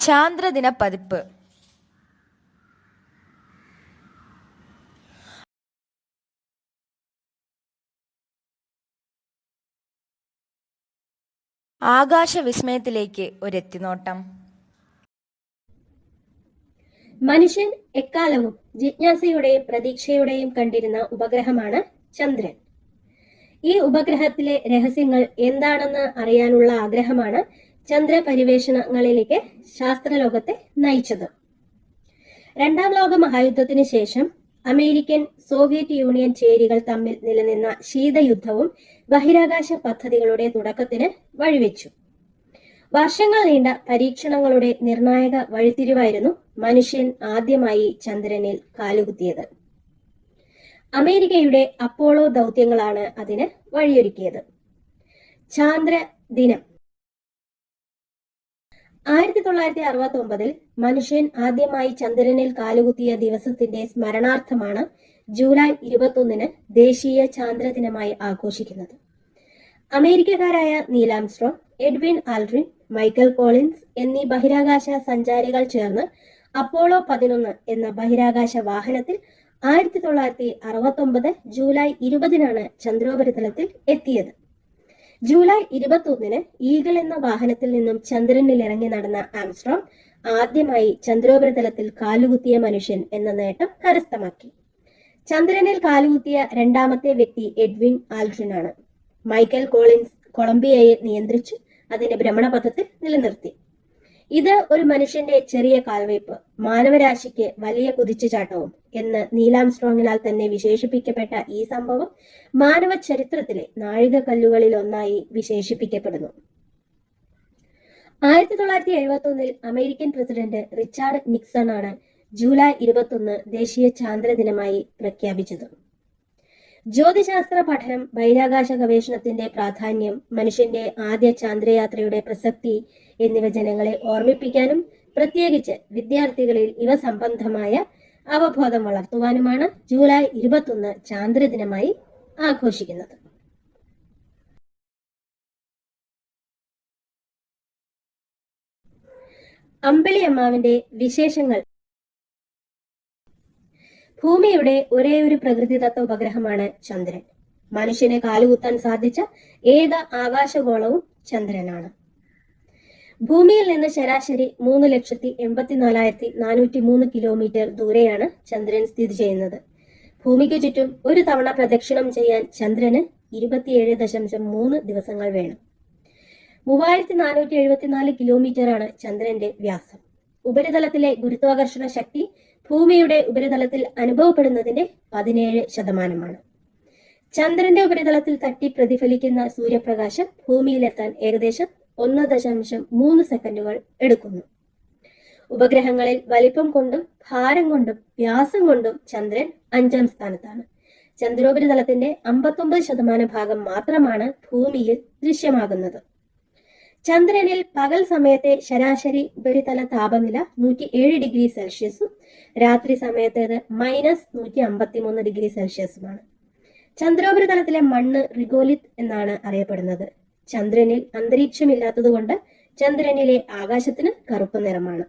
ചാന്ദ്രദിന പതിപ്പ്. ആകാശവിസ്മയത്തിലേക്ക് ഒരെത്തിനോട്ടം. മനുഷ്യൻ എക്കാലവും ജിജ്ഞാസയുടെയും പ്രതീക്ഷയുടെയും കണ്ടിരുന്ന ഉപഗ്രഹമാണ് ചന്ദ്രൻ. ഈ ഉപഗ്രഹത്തിലെ രഹസ്യങ്ങൾ എന്താണെന്ന് അറിയാനുള്ള ആഗ്രഹമാണ് ചന്ദ്രപര്യവേഷണങ്ങളിലേക്ക് ശാസ്ത്രലോകത്തെ നയിച്ചത്. രണ്ടാം ലോക മഹായുദ്ധത്തിന് ശേഷം അമേരിക്കൻ സോവിയറ്റ് യൂണിയൻ ചേരികൾ തമ്മിൽ നിലനിന്ന ശീതയുദ്ധവും ബഹിരാകാശ പദ്ധതികളുടെ തുടക്കത്തിന് വഴിവെച്ചു. വർഷങ്ങൾ നീണ്ട പരീക്ഷണങ്ങളുടെ നിർണായക വഴിത്തിരിവായിരുന്നു മനുഷ്യൻ ആദ്യമായി ചന്ദ്രനിൽ കാലുകുത്തിയത്. അമേരിക്കയുടെ അപ്പോളോ ദൗത്യങ്ങളാണ് അതിന് വഴിയൊരുക്കിയത്. ചാന്ദ്ര ദിനം 1969 മനുഷ്യൻ ആദ്യമായി ചന്ദ്രനിൽ കാലുകുത്തിയ ദിവസത്തിന്റെ സ്മരണാർത്ഥമാണ് ജൂലൈ 21 ദേശീയ ചാന്ദ്രദിനമായി ആഘോഷിക്കുന്നത്. അമേരിക്കക്കാരായ Neil Armstrong, Edwin Aldrin, Michael Collins എന്നീ ബഹിരാകാശ സഞ്ചാരികൾ ചേർന്ന് അപ്പോളോ 11 എന്ന ബഹിരാകാശ വാഹനത്തിൽ 1969 ജൂലൈ 20 ചന്ദ്രോപരിതലത്തിൽ എത്തിയത്. ജൂലൈ 21 ഈഗിൾ എന്ന വാഹനത്തിൽ നിന്നും ചന്ദ്രനിൽ ഇറങ്ങി നടന്ന ആംസ്ട്രോങ് ആദ്യമായി ചന്ദ്രോപരിതലത്തിൽ കാലുകുത്തിയ മനുഷ്യൻ എന്ന നേട്ടം കരസ്ഥമാക്കി. ചന്ദ്രനിൽ കാലുകുത്തിയ രണ്ടാമത്തെ വ്യക്തി എഡ്വിൻ ആൽഡ്രിൻ ആണ്. മൈക്കൽ കോളിൻസ് കൊളംബിയയെ നിയന്ത്രിച്ചു അതിന്റെ ഭ്രമണപഥത്തിൽ നിലനിർത്തി. ഇത് ഒരു മനുഷ്യന്റെ ചെറിയ കാൽവയ്പ്, മാനവരാശിക്ക് വലിയ കുതിച്ചുചാട്ടവും എന്ന് നീൽ ആംസ്ട്രോങ്ങിനാൽ തന്നെ വിശേഷിപ്പിക്കപ്പെട്ട ഈ സംഭവം മാനവ ചരിത്രത്തിലെ നാഴികക്കല്ലുകളിൽ ഒന്നായി വിശേഷിപ്പിക്കപ്പെടുന്നു. 1971 അമേരിക്കൻ പ്രസിഡന്റ് റിച്ചാർഡ് നിക്സൺ ആണ് ജൂലൈ 21 ദേശീയ ചാന്ദ്രദിനമായി പ്രഖ്യാപിച്ചത്. ജ്യോതിശാസ്ത്ര പഠനം, ബഹിരാകാശ ഗവേഷണത്തിന്റെ പ്രാധാന്യം, മനുഷ്യന്റെ ആദ്യ ചാന്ദ്രയാത്രയുടെ പ്രസക്തി എന്നിവ ജനങ്ങളെ ഓർമ്മിപ്പിക്കാനും പ്രത്യേകിച്ച് വിദ്യാർത്ഥികളിൽ ഇവ സംബന്ധമായ അവബോധം വളർത്തുവാനുമാണ് ജൂലൈ 21 ചാന്ദ്രദിനമായി ആഘോഷിക്കുന്നത്. അമ്പിളിയമ്മാവിന്റെ വിശേഷങ്ങൾ. ഭൂമിയുടെ ഒരേ ഒരു പ്രകൃതിദത്ത ഉപഗ്രഹമാണ് ചന്ദ്രൻ. മനുഷ്യന് കാലുകുത്താൻ സാധിച്ച ഏക ആകാശഗോളവും ചന്ദ്രനാണ്. ഭൂമിയിൽ നിന്ന് ശരാശരി 3,84,403 കിലോമീറ്റർ ദൂരെയാണ് ചന്ദ്രൻ സ്ഥിതി ചെയ്യുന്നത്. ഭൂമിക്ക് ചുറ്റും ഒരു തവണ പ്രദക്ഷിണം ചെയ്യാൻ ചന്ദ്രന് 27.3 ദിവസങ്ങൾ വേണം. 3,474 കിലോമീറ്റർ ആണ് ചന്ദ്രന്റെ വ്യാസം. ഉപരിതലത്തിലെ ഗുരുത്വാകർഷണ ശക്തി ഭൂമിയുടെ ഉപരിതലത്തിൽ അനുഭവപ്പെടുന്നതിന്റെ 17%. ചന്ദ്രന്റെ ഉപരിതലത്തിൽ തട്ടി പ്രതിഫലിക്കുന്ന സൂര്യപ്രകാശം ഭൂമിയിലെത്താൻ ഏകദേശം 1.3 സെക്കൻഡുകൾ എടുക്കുന്നു. ഉപഗ്രഹങ്ങളിൽ വലിപ്പം കൊണ്ടും ഭാരം കൊണ്ടും വ്യാസം കൊണ്ടും ചന്ദ്രൻ 5ാം സ്ഥാനത്താണ്. ചന്ദ്രോപരിതലത്തിന്റെ 59% ഭാഗം മാത്രമാണ് ഭൂമിയിൽ ദൃശ്യമാകുന്നത്. ചന്ദ്രനിൽ പകൽ സമയത്തെ ശരാശരി ഉപരിതല താപനില 107 ഡിഗ്രി സെൽഷ്യസും രാത്രി സമയത്തേത് -153 ഡിഗ്രി സെൽഷ്യസുമാണ്. ചന്ദ്രോപരിതലത്തിലെ മണ്ണ് റിഗോലിത്ത് എന്നാണ് അറിയപ്പെടുന്നത്. ചന്ദ്രനിൽ അന്തരീക്ഷമില്ലാത്തതുകൊണ്ട് ചന്ദ്രനിലെ ആകാശത്തിന് കറുപ്പ് നിറമാണ്.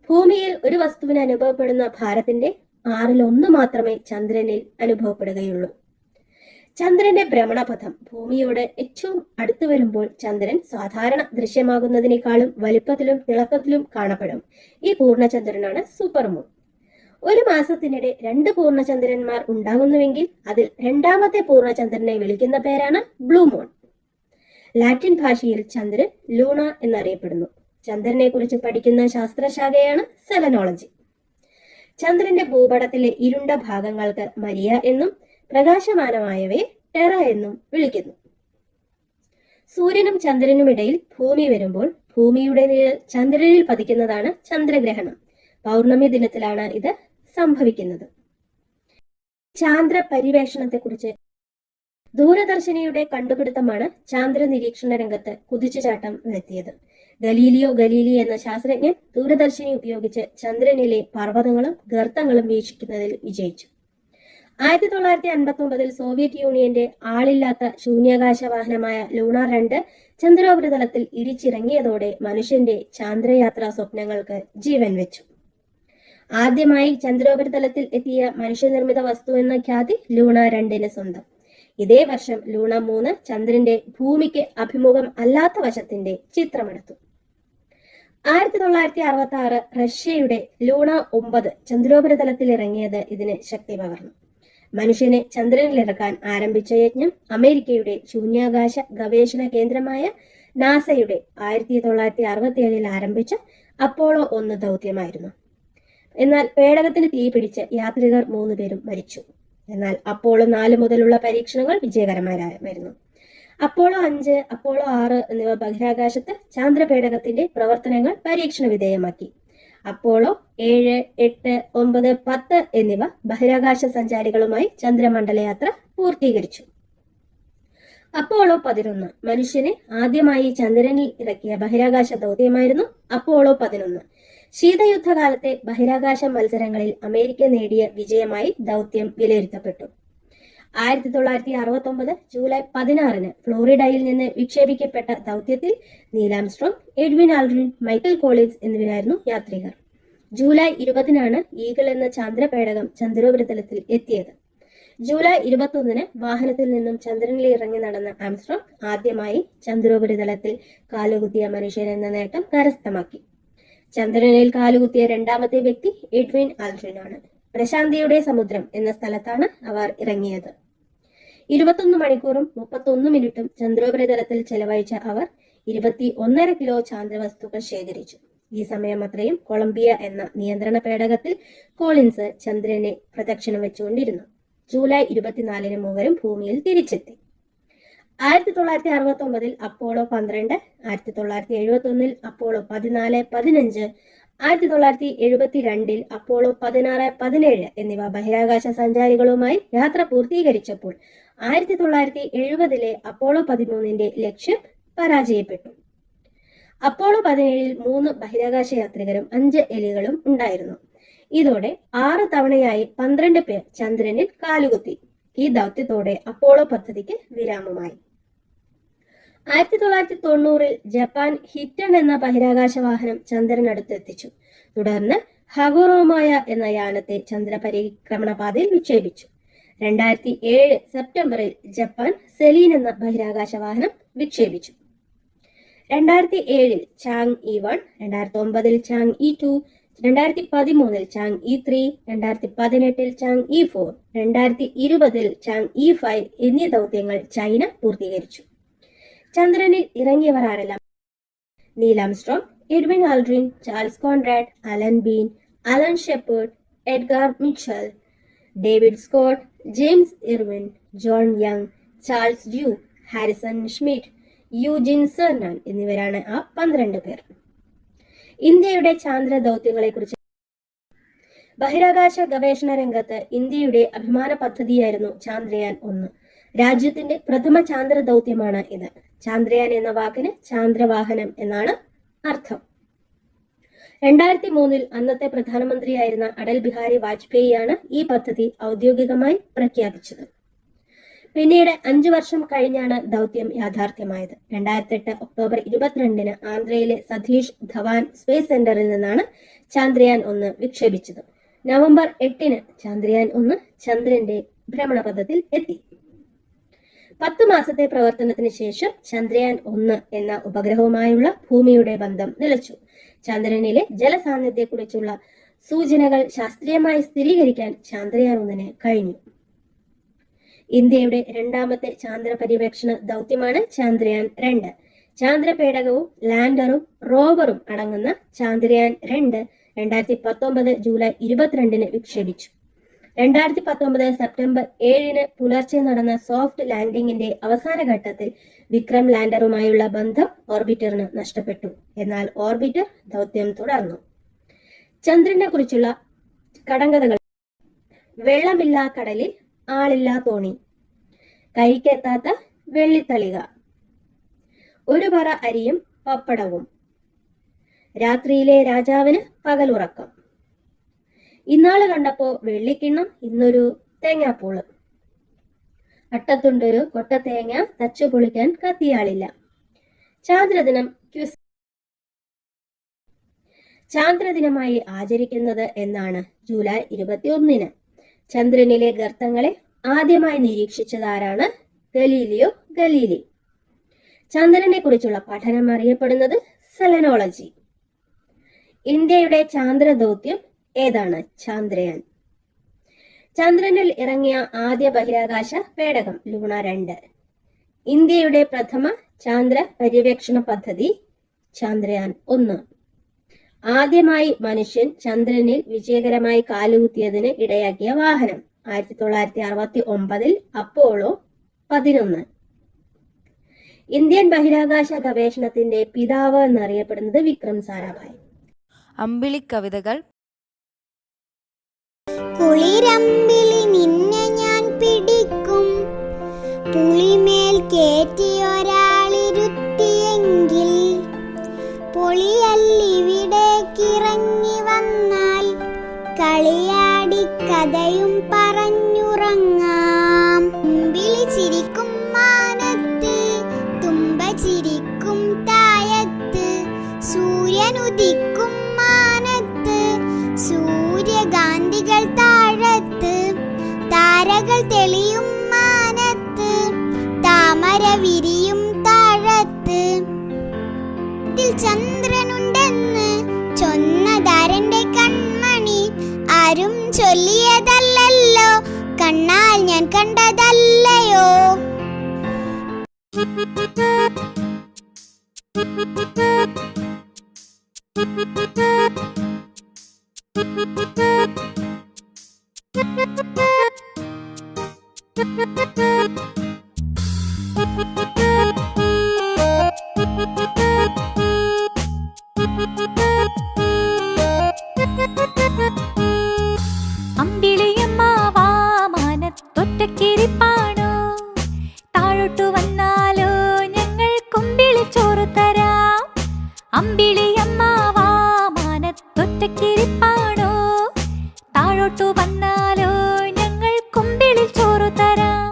ഭൂമിയിൽ ഒരു വസ്തുവിന് അനുഭവപ്പെടുന്ന ഭാരത്തിന്റെ 1/6 മാത്രമേ ചന്ദ്രനിൽ അനുഭവപ്പെടുകയുള്ളൂ. ചന്ദ്രന്റെ ഭ്രമണപഥം ഭൂമിയോട് ഏറ്റവും അടുത്ത് വരുമ്പോൾ ചന്ദ്രൻ സാധാരണ ദൃശ്യമാകുന്നതിനേക്കാളും വലിപ്പത്തിലും തിളക്കത്തിലും കാണപ്പെടും. ഈ പൂർണ്ണചന്ദ്രനാണ് സൂപ്പർമൂൺ. ഒരു മാസത്തിനിടെ 2 പൂർണ്ണചന്ദ്രന്മാർ ഉണ്ടാകുന്നുവെങ്കിൽ അതിൽ രണ്ടാമത്തെ പൂർണ്ണചന്ദ്രനെ വിളിക്കുന്ന പേരാണ് ബ്ലൂ മൂൺ. ലാറ്റിൻ ഭാഷയിൽ ചന്ദ്രൻ ലൂണ എന്നറിയപ്പെടുന്നു. ചന്ദ്രനെ കുറിച്ച് പഠിക്കുന്ന ശാസ്ത്രശാഖയാണ് സെലനോളജി. ചന്ദ്രന്റെ ഭൂപടത്തിലെ ഇരുണ്ട ഭാഗങ്ങൾക്ക് മരിയ എന്നും പ്രകാശമാനമായവയെ ടെറ എന്നും വിളിക്കുന്നു. സൂര്യനും ചന്ദ്രനും ഇടയിൽ ഭൂമി വരുമ്പോൾ ഭൂമിയുടെ നിഴൽ ചന്ദ്രനിൽ പതിക്കുന്നതാണ് ചന്ദ്രഗ്രഹണം. പൗർണമി ദിനത്തിലാണ് ഇത് സംഭവിക്കുന്നത്. ചാന്ദ്ര പര്യവേഷണത്തെക്കുറിച്ച്. ദൂരദർശിനിയുടെ കണ്ടുപിടുത്തമാണ് ചാന്ദ്ര നിരീക്ഷണ രംഗത്ത് കുതിച്ചുചാട്ടം വരുത്തിയത്. ഗലീലിയോ ഗലീലി എന്ന ശാസ്ത്രജ്ഞൻ ദൂരദർശിനി ഉപയോഗിച്ച് ചന്ദ്രനിലെ പർവ്വതങ്ങളും ഗർത്തങ്ങളും വീക്ഷിക്കുന്നതിൽ വിജയിച്ചു. 1959 സോവിയറ്റ് യൂണിയന്റെ ആളില്ലാത്ത ശൂന്യാകാശ വാഹനമായ ലൂണ 2 ചന്ദ്രോപരിതലത്തിൽ ഇടിച്ചിറങ്ങിയതോടെ മനുഷ്യന്റെ ചാന്ദ്രയാത്രാ സ്വപ്നങ്ങൾക്ക് ജീവൻ വെച്ചു. ആദ്യമായി ചന്ദ്രോപരിതലത്തിൽ എത്തിയ മനുഷ്യനിർമ്മിത വസ്തു എന്ന ഖ്യാതി ലൂണ 2 സ്വന്തം. ഇതേ വർഷം ലൂണ 3 ചന്ദ്രന്റെ ഭൂമിക്ക് അഭിമുഖം അല്ലാത്ത വശത്തിന്റെ ചിത്രമെടുത്തു. 1966 റഷ്യയുടെ ലൂണ 9 ചന്ദ്രോപരിതലത്തിൽ ഇറങ്ങിയത് ഇതിന് ശക്തി പകർന്നു. മനുഷ്യനെ ചന്ദ്രനിലിറക്കാൻ ആരംഭിച്ച യജ്ഞം അമേരിക്കയുടെ ശൂന്യാകാശ ഗവേഷണ കേന്ദ്രമായ നാസയുടെ 1967 ആരംഭിച്ച അപ്പോളോ 1 ദൗത്യമായിരുന്നു. എന്നാൽ പേടകത്തിന് തീ പിടിച്ച് യാത്രികർ 3 പേരും മരിച്ചു. എന്നാൽ അപ്പോളോ 4 മുതലുള്ള പരീക്ഷണങ്ങൾ വിജയകരമായിരുന്നു. അപ്പോളോ 5, അപ്പോളോ 6 എന്നിവ ബഹിരാകാശത്ത് ചാന്ദ്രപേടകത്തിന്റെ പ്രവർത്തനങ്ങൾ പരീക്ഷണ വിധേയമാക്കി. അപ്പോളോ 7, 8, 9, 10 എന്നിവ ബഹിരാകാശ സഞ്ചാരികളുമായി ചന്ദ്രമണ്ഡലയാത്ര പൂർത്തീകരിച്ചു. അപ്പോളോ 11 മനുഷ്യനെ ആദ്യമായി ചന്ദ്രനിൽ ഇറക്കിയ ബഹിരാകാശ ദൗത്യമായിരുന്നു അപ്പോളോ 11. ശീതയുദ്ധകാലത്തെ ബഹിരാകാശ മത്സരങ്ങളിൽ അമേരിക്ക നേടിയ വിജയമായി ദൗത്യം വിലയിരുത്തപ്പെട്ടു. 1969 ജൂലൈ 16 ഫ്ലോറിഡയിൽ നിന്ന് വിക്ഷേപിക്കപ്പെട്ട ദൗത്യത്തിൽ Neil Armstrong, Edwin Aldrin, Michael Collins എന്നിവരായിരുന്നു യാത്രികർ. ജൂലൈ 20 ഈഗിൾ എന്ന ചന്ദ്രപേടകം ചന്ദ്രോപരിതലത്തിൽ എത്തിയത്. ജൂലൈ 21 വാഹനത്തിൽ നിന്നും ചന്ദ്രനിൽ ഇറങ്ങി നടന്ന ആംസ്ട്രോങ് ആദ്യമായി ചന്ദ്രോപരിതലത്തിൽ കാലുകുത്തിയ മനുഷ്യൻ എന്ന നേട്ടം കരസ്ഥമാക്കി. ചന്ദ്രനിൽ കാലുകുത്തിയ രണ്ടാമത്തെ വ്യക്തി എഡ്വിൻ ആൽഡ്രിൻ ആണ്. പ്രശാന്തിയുടെ സമുദ്രം എന്ന സ്ഥലത്താണ് അവർ ഇറങ്ങിയത്. 21 മണിക്കൂറും 31 മിനിറ്റും ചന്ദ്രോപരിതലത്തിൽ ചെലവഴിച്ച അവർ 21.5 കിലോ ചാന്ദ്രവസ്തുക്കൾ ശേഖരിച്ചു. ഈ സമയം അത്രയും കൊളംബിയ എന്ന നിയന്ത്രണ പേടകത്തിൽ കോളിൻസ് ചന്ദ്രനെ പ്രദക്ഷിണം വെച്ചുകൊണ്ടിരുന്നു. ജൂലൈ 24 മൂവരും ഭൂമിയിൽ തിരിച്ചെത്തി. 1969 അപ്പോളോ 12, 1971 അപ്പോളോ 14, 15, 1972 അപ്പോളോ 16, 17 എന്നിവ ബഹിരാകാശ സഞ്ചാരികളുമായി യാത്ര പൂർത്തീകരിച്ചപ്പോൾ 1970 അപ്പോളോ 13 ലക്ഷ്യം പരാജയപ്പെട്ടു. അപ്പോളോ 17 3 ബഹിരാകാശ യാത്രികരും 5 എലികളും ഉണ്ടായിരുന്നു. ഇതോടെ 6 തവണയായി 12 പേർ ചന്ദ്രനിൽ കാലുകുത്തി. ഈ ദൗത്യത്തോടെ അപ്പോളോ പദ്ധതിക്ക് വിരാമമായി. 1990 ജപ്പാൻ ഹിറ്റൺ എന്ന ബഹിരാകാശ വാഹനം ചന്ദ്രനടുത്ത് എത്തിച്ചു. തുടർന്ന് ഹഗുറോമായ എന്ന യാനത്തെ ചന്ദ്രപരിക്രമണ പാതയിൽ വിക്ഷേപിച്ചു. 2007 സെപ്റ്റംബറിൽ ജപ്പാൻ സെലീൻ എന്ന ബഹിരാകാശ വാഹനം വിക്ഷേപിച്ചു. 2007 Chang E1, 2009 Chang E2, 2013 Chang E3, 2018 Chang E4, 2020 Chang E5 എന്നീ ദൗത്യങ്ങൾ ചൈന പൂർത്തീകരിച്ചു. ചന്ദ്രനിൽ ഇറങ്ങിയവർ ആരെല്ലാം? Neil Armstrong, Edwin Aldrin, Charles Conrad, Alan Bean, Alan Shepard, Edgar Mitchell, David Scott, James Irwin, John Young, Charles Duke, Harrison Schmitt, Eugene Cernan എന്നിവരാണ് ആ 12 പേർ. ഇന്ത്യയുടെ ചാന്ദ്ര ദൗത്യങ്ങളെക്കുറിച്ച് ബഹിരാകാശ ഗവേഷണ രംഗത്ത് ഇന്ത്യയുടെ അഭിമാന പദ്ധതിയായിരുന്നു ചാന്ദ്രയാൻ 1. രാജ്യത്തിന്റെ പ്രഥമ ചാന്ദ്ര ദൗത്യമാണ് ഇത്. ചാന്ദ്രയാൻ എന്ന വാക്കിന് ചാന്ദ്രവാഹനം എന്നാണ് അർത്ഥം. 2003 അന്നത്തെ പ്രധാനമന്ത്രിയായിരുന്ന അടൽ ബിഹാരി വാജ്പേയിയാണ് ഈ പദ്ധതി ഔദ്യോഗികമായി പ്രഖ്യാപിച്ചത്. പിന്നീട് 5 വർഷം കഴിഞ്ഞാണ് ദൗത്യം യാഥാർത്ഥ്യമായത്. 2008 ഒക്ടോബർ 22 ആന്ധ്രയിലെ സതീഷ് ധവാൻ സ്പേസ് സെന്ററിൽ നിന്നാണ് ചാന്ദ്രയാൻ 1 വിക്ഷേപിച്ചത്. നവംബർ 8 ചാന്ദ്രയാൻ 1 ചന്ദ്രന്റെ ഭ്രമണപഥത്തിൽ എത്തി. 10 മാസത്തെ പ്രവർത്തനത്തിന് ശേഷം ചന്ദ്രയാൻ 1 എന്ന ഉപഗ്രഹവുമായുള്ള ഭൂമിയുടെ ബന്ധം നിലച്ചു. ചന്ദ്രനിലെ ജലസാന്നിധ്യത്തെക്കുറിച്ചുള്ള സൂചനകൾ ശാസ്ത്രീയമായി സ്ഥിരീകരിക്കാൻ ചന്ദ്രയാൻ 1 കഴിഞ്ഞു. ഇന്ത്യയുടെ രണ്ടാമത്തെ ചാന്ദ്ര പര്യവേക്ഷണ ദൗത്യമാണ് ചാന്ദ്രയാൻ 2. ചാന്ദ്രപേടകവും ലാൻഡറും റോവറും അടങ്ങുന്ന ചാന്ദ്രയാൻ 2 2019 ജൂലൈ 22 വിക്ഷേപിച്ചു. 2019 സെപ്റ്റംബർ 7 പുലർച്ചെ നടന്ന സോഫ്റ്റ് ലാൻഡിംഗിന്റെ അവസാന ഘട്ടത്തിൽ വിക്രം ലാൻഡറുമായുള്ള ബന്ധം ഓർബിറ്ററിന് നഷ്ടപ്പെട്ടു. എന്നാൽ ഓർബിറ്റർ ദൗത്യം തുടർന്നു. ചന്ദ്രനെ കുറിച്ചുള്ള കടങ്കഥകൾ: വെള്ളമില്ലാ കടലിൽ ആളില്ലാ തോണി, കൈക്കെത്താത്ത വെള്ളിത്തളിക, ഒരു പറ അരിയും പപ്പടവും, രാത്രിയിലെ രാജാവിന് പകലുറക്കം, ഇന്നാള് കണ്ടപ്പോ വെള്ളിക്കിണ്ണം ഇന്നൊരു തേങ്ങാപ്പൂള്. അട്ടത്തുണ്ടൊരു കൊട്ടത്തേങ്ങ തച്ചു പൊളിക്കാൻ കത്തിയാളില്ല. ചാന്ദ്രദിനം ക്വിസ്. ചാന്ദ്രദിനമായി ആചരിക്കുന്നത് എന്നാണ്? ജൂലൈ 21. ചന്ദ്രനിലെ ഗർത്തങ്ങളെ ആദ്യമായി നിരീക്ഷിച്ചതാരാണ്? Galileo Galilei. ചന്ദ്രനെ കുറിച്ചുള്ള പഠനം അറിയപ്പെടുന്നത് സെലനോളജി. ഇന്ത്യയുടെ ചാന്ദ്ര ദൗത്യം ഏതാണ്? ചാന്ദ്രയാൻ. ചന്ദ്രനിൽ ഇറങ്ങിയ ആദ്യ ബഹിരാകാശ പേടകം ലൂണ 2. ഇന്ത്യയുടെ പ്രഥമ ചാന്ദ്ര പര്യവേക്ഷണ പദ്ധതി ചാന്ദ്രയാൻ 1. ആദ്യമായി മനുഷ്യൻ ചന്ദ്രനിൽ വിജയകരമായി കാലുകുത്തിയതിന് ഇടയാക്കിയ വാഹനം 1969 അപ്പോളോ 11. ഇന്ത്യൻ ബഹിരാകാശ ഗവേഷണത്തിന്റെ പിതാവ് എന്നറിയപ്പെടുന്നത് വിക്രം സാരാഭായ്. അമ്പിളി കവിതകൾ. കുളിരമ്പിളി നിന്നെ ഞാൻ പിടിക്കും, പുളിമേൽ കേറ്റിയൊരാളിരുത്തിയെങ്കിൽ, പൊളിയല്ലിവിടേക്കിറങ്ങി വന്നാൽ കളിയാടി കഥയും പറഞ്ഞുറങ്ങാം. അമ്പിളി ചിരിക്കും മാനത്ത്, തുമ്പ ചിരിക്കും തായത്ത്, സൂര്യനുദിക്കും മാനത്ത്, സൂര്യകാന്തികൾ താഴത്ത്, താരകൾ തെളിയും മാനത്ത്, താമര വിരിയും താഴത്ത്. ചന്ദ്രനുണ്ടെന്ന് ചൊന്നതാരന്റെ കൺമണി, ആരും ചൊല്ലിയതല്ലല്ലോ, കണ്ണാൽ ഞാൻ കണ്ടതല്ലയോ. അമ്പിളിയമ്മാവാ മാനത്തൊറ്റക്കിരിപ്പാണോ, താഴോട്ടു വന്നാലോ ഞങ്ങൾ കുമ്പിളി ചോറ് തരാം. അമ്പിളിയമ്മാവാ മാനത്തൊറ്റക്കിരിപ്പാണോ, താഴോട്ടു വന്നാലോ ഞങ്ങൾ കുമ്പിളി ചോറ് തരാം.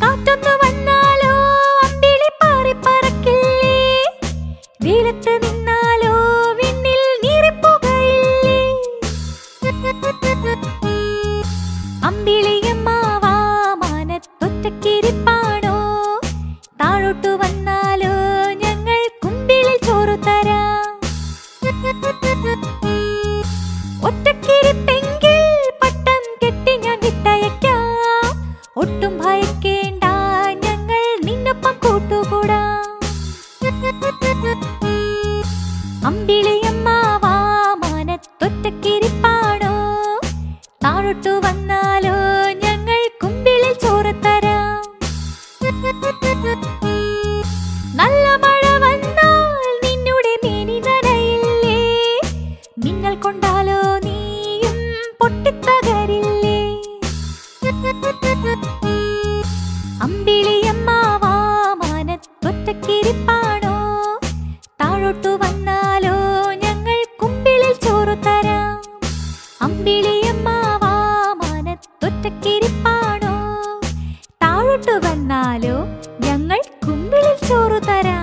കാറ്റൊന്നു വന്നാലോ അമ്പിളി പാറി പറക്കില്ലേ, വെയിലത്ത് നിന്നാലോ വിണ്ണിൽ നീറിപ്പുകയില്ലേ. അമ്പിളിയമ്മാവാ മാനത്തൊറ്റക്കിരിപ്പാണോ, താഴോട്ടു വന്നാലോ ഞങ്ങൾ കുമ്പിളിൽ ചോറ് തരാം. ഒറ്റക്കിരിപ്പെങ്കിൽ പട്ടം കെട്ടി ഞാൻ വിട്ടയക്കാം, ഒട്ടും ഭയക്കേണ്ട ഞങ്ങൾ നിന്നൊപ്പം കൂട്ടുകൂടാം. അമ്പിളിയമ്മാവാ മാനത്തൊറ്റക്കിരിപ്പാണോ, താഴോട്ടു വന്നാലോ ഞങ്ങൾ കുമ്പിളിൽ ചോറ് തരാം. നല്ല മഴ വന്നാൽ നിന്നുടെ മേനി നനയില്ലേ, മിന്നൽ കൊണ്ടാലോ നീയും പൊട്ടിത്തകരില്ലേ. അമ്പിളിയമ്മാവാ മാനത്തൊറ്റക്കിരിപ്പാണോ, താഴോട്ടു വന്നാലോ ഞങ്ങൾ കുമ്പിളിൽ ചോറ് തരാം. അമ്പിളിയമ്മാവാ മാനത്തൊറ്റക്കിരിപ്പാണോ, താഴോട്ടു വന്നാലോ ഞങ്ങൾ കുമ്പിളിൽ ചോറ് തരാം.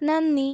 നന്ദി.